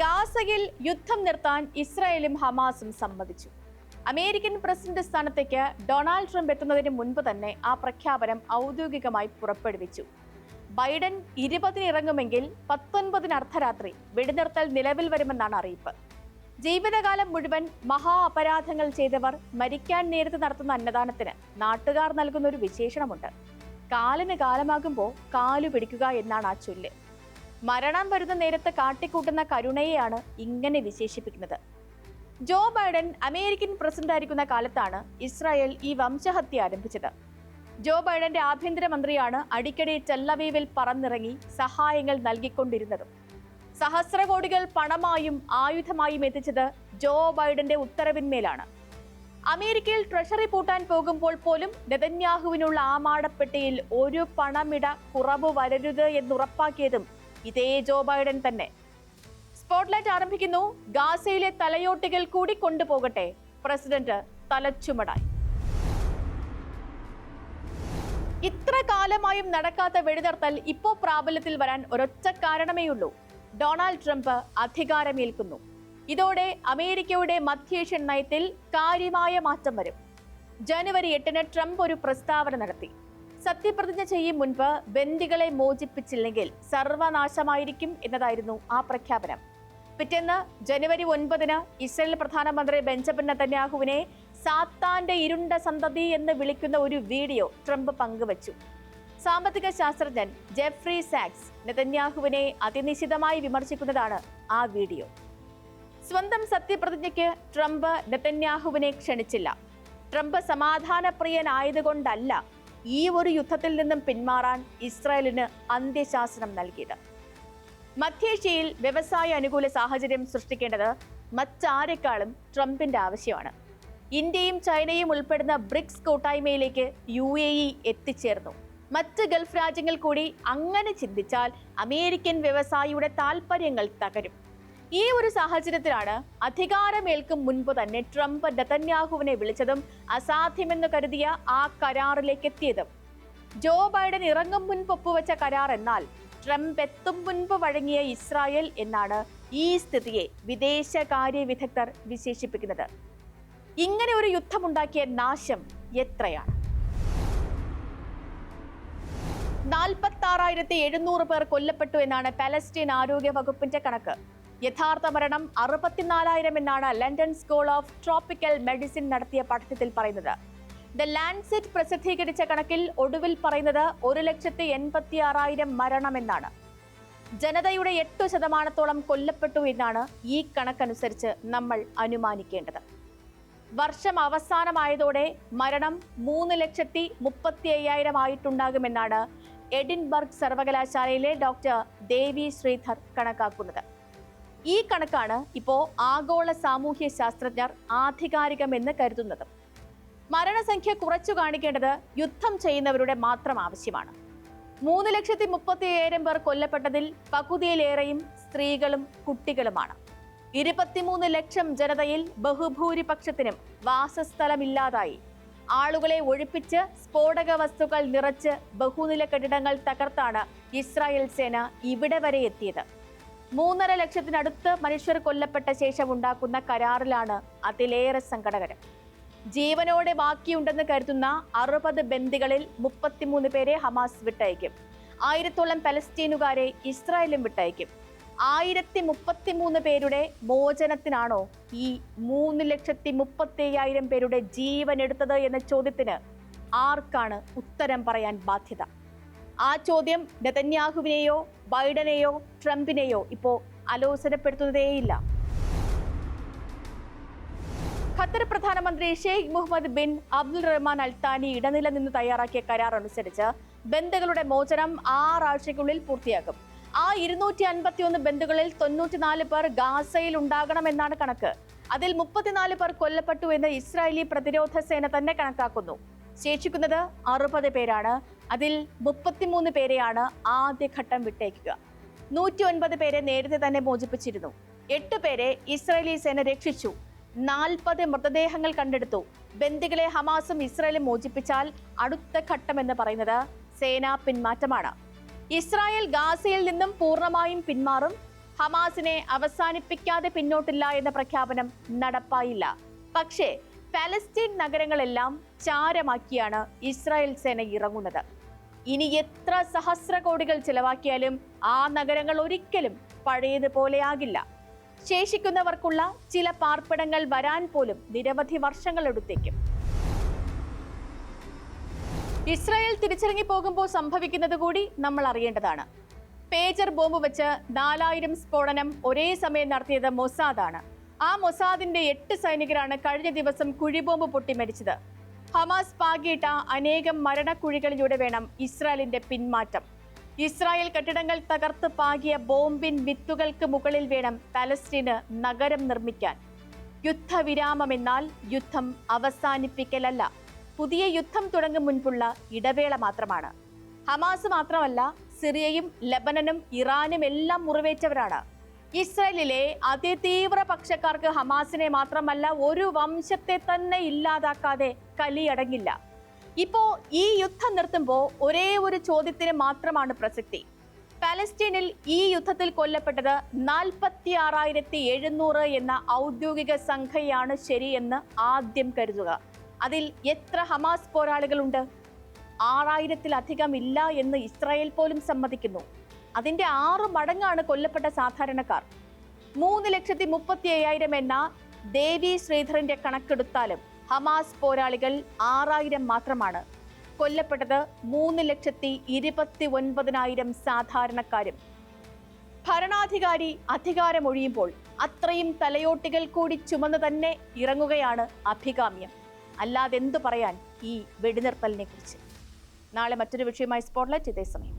ഗാസയിൽ യുദ്ധം നിർത്താൻ ഇസ്രായേലും ഹമാസും സമ്മതിച്ചു. അമേരിക്കൻ പ്രസിഡന്റ് സ്ഥാനത്തേക്ക് ഡൊണാൾഡ് ട്രംപ് എത്തുന്നതിന് മുൻപ് തന്നെ ആ പ്രഖ്യാപനം ഔദ്യോഗികമായി പുറപ്പെടുവിച്ചു. ബൈഡൻ 20-ന് ഇറങ്ങുമെങ്കിൽ 19-ന് അർദ്ധരാത്രി വെടിനിർത്തൽ നിലവിൽ വരുമെന്നാണ് അറിയിപ്പ്. ജീവിതകാലം മുഴുവൻ മഹാ അപരാധങ്ങൾ ചെയ്തവർ മരിക്കാൻ നേരത്ത് നടത്തുന്ന അന്നദാനത്തിന് നാട്ടുകാർ നൽകുന്ന ഒരു വിശേഷണമുണ്ട്. കാലിന് കാലമാകുമ്പോൾ കാലു പിടിക്കുക എന്നാണ് ആ ചൊല്ല്. മരണം വരുന്ന നേരത്ത് കാട്ടിക്കൂട്ടുന്ന കരുണയെയാണ് ഇങ്ങനെ വിശേഷിപ്പിക്കുന്നത്. ജോ ബൈഡൻ അമേരിക്കൻ പ്രസിഡന്റ് ആയിരിക്കുന്ന കാലത്താണ് ഇസ്രായേൽ ഈ വംശഹത്യ ആരംഭിച്ചത്. ജോ ബൈഡന്റെ ആഭ്യന്തരമന്ത്രിയാണ് അടിക്കടി ടെല്ലവീവിൽ പറന്നിറങ്ങി സഹായങ്ങൾ നൽകിക്കൊണ്ടിരുന്നതും. സഹസ്രകോടികൾ പണമായും ആയുധമായും എത്തിച്ചത് ജോ ബൈഡന്റെ ഉത്തരവിന്മേലാണ്. അമേരിക്കയിൽ ട്രഷറി പൂട്ടാൻ പോകുമ്പോൾ പോലും നെതന്യാഹുവിനുള്ള ആമാടപ്പെട്ടിയിൽ ഒരു പണമിട കുറവ് വരരുത് എന്നുറപ്പാക്കിയതും ഇതേ ജോ ബൈഡൻ തന്നെ. സ്പോട്ട്ലൈറ്റ് ആരംഭിക്കുന്നു. ഗാസയിലെ തലയോട്ടികൾ കൂടി കൊണ്ടുപോകട്ടെ, പ്രസിഡന്റ് തലച്ചുമടായി. ഇത്ര കാലമായും നടക്കാത്ത വെടിനിർത്തൽ ഇപ്പോ പ്രാബല്യത്തിൽ വരാൻ ഒരൊറ്റ കാരണമേയുള്ളൂ. Donald Trump അധികാരമേൽക്കുന്നു. ഇതോടെ അമേരിക്കയുടെ മധ്യേഷ്യൻ നയത്തിൽ കാര്യമായ മാറ്റം വരും. ജനുവരി 8-ന് ട്രംപ് ഒരു പ്രസ്താവന നടത്തി. സത്യപ്രതിജ്ഞ ചെയ്യും മുൻപ് ബന്ദികളെ മോചിപ്പിച്ചില്ലെങ്കിൽ സർവനാശമായിരിക്കും എന്നതായിരുന്നു ആ പ്രഖ്യാപനം. പിറ്റേന്ന് ജനുവരി 9-ന് ഇസ്രായേൽ പ്രധാനമന്ത്രി ബെഞ്ചമിൻ നെതന്യാഹുവിനെ സാത്താന്റെ ഇരുണ്ട സന്തതി എന്ന് വിളിക്കുന്ന ഒരു വീഡിയോ ട്രംപ് പങ്കുവച്ചു. സാമ്പത്തിക ശാസ്ത്രജ്ഞൻ ജെഫ്രി സാക്സ് നെതന്യാഹുവിനെ അതിനിശിതമായി വിമർശിക്കുന്നതാണ് ആ വീഡിയോ. സ്വന്തം സത്യപ്രതിജ്ഞയ്ക്ക് ട്രംപ് നെതന്യാഹുവിനെ ക്ഷണിച്ചില്ല. ട്രംപ് സമാധാനപ്രിയനായതുകൊണ്ടല്ല ഈ ഒരു യുദ്ധത്തിൽ നിന്നും പിന്മാറാൻ ഇസ്രായേലിന് അന്ത്യശാസനം നൽകിയത്. മധ്യേഷ്യയിൽ വ്യവസായ അനുകൂല സാഹചര്യം സൃഷ്ടിക്കേണ്ടത് മറ്റാരെക്കാളും ട്രംപിന്റെ ആവശ്യമാണ്. ഇന്ത്യയും ചൈനയും ഉൾപ്പെടുന്ന ബ്രിക്സ് കൂട്ടായ്മയിലേക്ക് UAE എത്തിച്ചേർന്നു. മറ്റ് ഗൾഫ് രാജ്യങ്ങൾ കൂടി അങ്ങനെ ചിന്തിച്ചാൽ അമേരിക്കൻ വ്യവസായിയുടെ താൽപര്യങ്ങൾ തകരും. ഈ ഒരു സാഹചര്യത്തിലാണ് അധികാരമേൽക്കും മുൻപ് തന്നെ ട്രംപ് നെതന്യാഹുവിനെ വിളിച്ചതും അസാധ്യമെന്ന് കരുതിയ ആ കരാറിലേക്ക് എത്തിയതും. ജോ ബൈഡൻ ഇറങ്ങും മുൻപ് ഒപ്പുവെച്ച കരാർ എന്നാൽ ട്രംപ് എത്തും മുൻപ് വഴങ്ങിയ ഇസ്രായേൽ എന്നാണ് ഈ സ്ഥിതിയെ വിദേശകാര്യ വിദഗ്ധർ വിശേഷിപ്പിക്കുന്നത്. ഇങ്ങനെ ഒരു യുദ്ധമുണ്ടാക്കിയ നാശം എത്രയാണ്? 46,700 പേർ കൊല്ലപ്പെട്ടു എന്നാണ് പലസ്തീൻ ആരോഗ്യ വകുപ്പിന്റെ കണക്ക്. യഥാർത്ഥ മരണം 64,000 എന്നാണ് London school of tropical medicine നടത്തിയ പഠനത്തിൽ പറയുന്നത്. ദ ലാൻസെറ്റ് പ്രസിദ്ധീകരിച്ച കണക്കിൽ ഒടുവിൽ പറയുന്നത് 1,86,000 മരണമെന്നാണ്. ജനതയുടെ 8% കൊല്ലപ്പെട്ടു എന്നാണ് ഈ കണക്കനുസരിച്ച് നമ്മൾ അനുമാനിക്കേണ്ടത്. വർഷം അവസാനമായതോടെ മരണം 3,35,000 ആയിട്ടുണ്ടാകുമെന്നാണ് എഡിൻബർഗ് സർവകലാശാലയിലെ ഡോക്ടർ ദേവി ശ്രീധർ കണക്കാക്കുന്നത്. ഈ കണക്കാണ് ഇപ്പോൾ ആഗോള സാമൂഹ്യ ശാസ്ത്രജ്ഞർ ആധികാരികമെന്ന് കരുതുന്നത്. മരണസംഖ്യ കുറച്ചു കാണിക്കേണ്ടത് യുദ്ധം ചെയ്യുന്നവരുടെ മാത്രം ആവശ്യമാണ്. 3,35,000 പേർ കൊല്ലപ്പെട്ടതിൽ പകുതിയിലേറെയും സ്ത്രീകളും കുട്ടികളുമാണ്. 23 ലക്ഷം ജനതയിൽ ബഹുഭൂരിപക്ഷത്തിനും വാസസ്ഥലമില്ലാതായി. ആളുകളെ ഒഴിപ്പിച്ച് സ്ഫോടക വസ്തുക്കൾ നിറച്ച് ബഹുനില കെട്ടിടങ്ങൾ തകർത്താണ് ഇസ്രായേൽ സേന ഇവിടെ വരെ എത്തിയത്. 3.5 ലക്ഷത്തിനടുത്ത് മനുഷ്യർ കൊല്ലപ്പെട്ട ശേഷം ഉണ്ടാക്കുന്ന കരാറിലാണ് അതിലേറെ സങ്കടകരം. ജീവനോടെ ബാക്കിയുണ്ടെന്ന് കരുതുന്ന 60 ബന്ദികളിൽ 33 പേരെ ഹമാസ് വിട്ടയക്കും. 1000-ഓളം പലസ്തീനുകാരെ ഇസ്രായേലും വിട്ടയക്കും. 1033 പേരുടെ മോചനത്തിനാണോ ഈ 3,35,000 പേരുടെ ജീവൻ എടുത്തത് എന്ന ചോദ്യത്തിന് ആർക്കാണ് ഉത്തരം പറയാൻ ബാധ്യത? ആ ചോദ്യം നെതന്യാഹുവിനെയോ ബൈഡനെയോ ട്രംപിനെയോ ഇപ്പോ അലോസരപ്പെടുത്തുന്നതേയില്ല. ഖത്തർ പ്രധാനമന്ത്രി ഷെയ്ഖ് മുഹമ്മദ് ബിൻ അബ്ദുൽ റഹ്മാൻ അൽ താനി ഇടനില നിന്ന് തയ്യാറാക്കിയ കരാർ അനുസരിച്ച് ബന്ദികളുടെ മോചനം 6 ആഴ്ചയ്ക്കുള്ളിൽ പൂർത്തിയാക്കും. ആ 251 ബന്ദികളിൽ 94 പേർ ഗാസയിൽ ഉണ്ടാകണമെന്നാണ് കണക്ക്. അതിൽ 34 പേർ കൊല്ലപ്പെട്ടു എന്ന് ഇസ്രായേലി പ്രതിരോധ സേന തന്നെ കണക്കാക്കുന്നു. ശേഷിക്കുന്നത് 60 പേരാണ്. അതിൽ 33 പേരെയാണ് ആദ്യഘട്ടം വിട്ടേക്കുക. 109 പേരെ നേരത്തെ തന്നെ മോചിപ്പിച്ചിരുന്നു. 8 പേരെ ഇസ്രായേലി സേന രക്ഷിച്ചു. 40 മൃതദേഹങ്ങൾ കണ്ടെടുത്തു. ബന്ദികളെ ഹമാസും ഇസ്രായേലും മോചിപ്പിച്ചാൽ അടുത്ത ഘട്ടമെന്ന് പറയുന്നത് സേനാ പിന്മാറ്റമാണ്. ഇസ്രായേൽ ഗാസയിൽ നിന്നും പൂർണ്ണമായും പിന്മാറും. ഹമാസിനെ അവസാനിപ്പിക്കാതെ പിന്നോട്ടില്ല എന്ന പ്രഖ്യാപനം നടപ്പായില്ല. പക്ഷേ പലസ്തീൻ നഗരങ്ങളെല്ലാം ചാരമാക്കിയാണ് ഇസ്രായേൽ സേന ഇറങ്ങുന്നത്. ഇനി എത്ര സഹസ്ര കോടികൾ ചിലവാക്കിയാലും ആ നഗരങ്ങൾ ഒരിക്കലും പഴയതുപോലെയാകില്ല. ശേഷിക്കുന്നവർക്കുള്ള ചില പാർപ്പിടങ്ങൾ വരാൻ പോലും നിരവധി വർഷങ്ങൾ എടുത്തേക്കും. ഇസ്രായേൽ തിരിച്ചിറങ്ങി പോകുമ്പോൾ സംഭവിക്കുന്നത് കൂടി നമ്മൾ അറിയേണ്ടതാണ്. പേജർ ബോംബ് വെച്ച് 4000 സ്ഫോടനം ഒരേ സമയം നടത്തിയത് മൊസാദാണ്. ആ മൊസാദിന്റെ 8 സൈനികരാണ് കഴിഞ്ഞ ദിവസം കുഴിബോംബ് പൊട്ടി മരിച്ചത്. ഹമാസ് പാകിയിട്ട അനേകം മരണക്കുഴികളിലൂടെ വേണം ഇസ്രായേലിന്റെ പിന്മാറ്റം. ഇസ്രായേൽ കെട്ടിടങ്ങൾ തകർത്ത് പാകിയ ബോംബിൻ വിത്തുകൾക്ക് മുകളിൽ വേണം പലസ്തീന് നഗരം നിർമ്മിക്കാൻ. യുദ്ധവിരാമമെന്നാൽ യുദ്ധം അവസാനിപ്പിക്കലല്ല, പുതിയ യുദ്ധം തുടങ്ങും മുൻപുള്ള ഇടവേള മാത്രമാണ്. ഹമാസ് മാത്രമല്ല, സിറിയയും ലബനനും ഇറാനും എല്ലാം മുറിവേറ്റവരാണ്. ഇസ്രായേലിലെ അതിതീവ്ര പക്ഷക്കാർക്ക് ഹമാസിനെ മാത്രമല്ല ഒരു വംശത്തെ തന്നെ ഇല്ലാതാക്കാതെ കലിയടങ്ങില്ല. ഇപ്പോ ഈ യുദ്ധം നിർത്തുമ്പോൾ ഒരേ ഒരു ചോദ്യത്തിന് മാത്രമാണ് പ്രസക്തി. പലസ്തീനിൽ ഈ യുദ്ധത്തിൽ കൊല്ലപ്പെട്ടത് 46,700 എന്ന ഔദ്യോഗിക സംഖ്യയാണ് ശരിയെന്ന് ആദ്യം കരുതുക. അതിൽ എത്ര ഹമാസ് പോരാളികളുണ്ട്? 6000-ലധികം ഇല്ല എന്ന് ഇസ്രായേൽ പോലും സമ്മതിക്കുന്നു. അതിന്റെ 6 മടങ്ങാണ് കൊല്ലപ്പെട്ട സാധാരണക്കാർ. 3,35,000 എന്ന ദേവി ശ്രീധരന്റെ കണക്കെടുത്താലും ഹമാസ് പോരാളികൾ 6000 മാത്രമാണ്. കൊല്ലപ്പെട്ടത് 3,29,000 സാധാരണക്കാരും. ഭരണാധികാരി അധികാരമൊഴിയുമ്പോൾ അത്രയും തലയോട്ടികൾ കൂടി ചുമന്ന് തന്നെ ഇറങ്ങുകയാണ് അഭികാമ്യം. അല്ലാതെന്തു പറയാൻ ഈ വെടിനിർത്തലിനെ കുറിച്ച്. നാളെ മറ്റൊരു വിഷയമായി സ്പോട്ട്ലൈറ്റ് ഇതേ സമയം.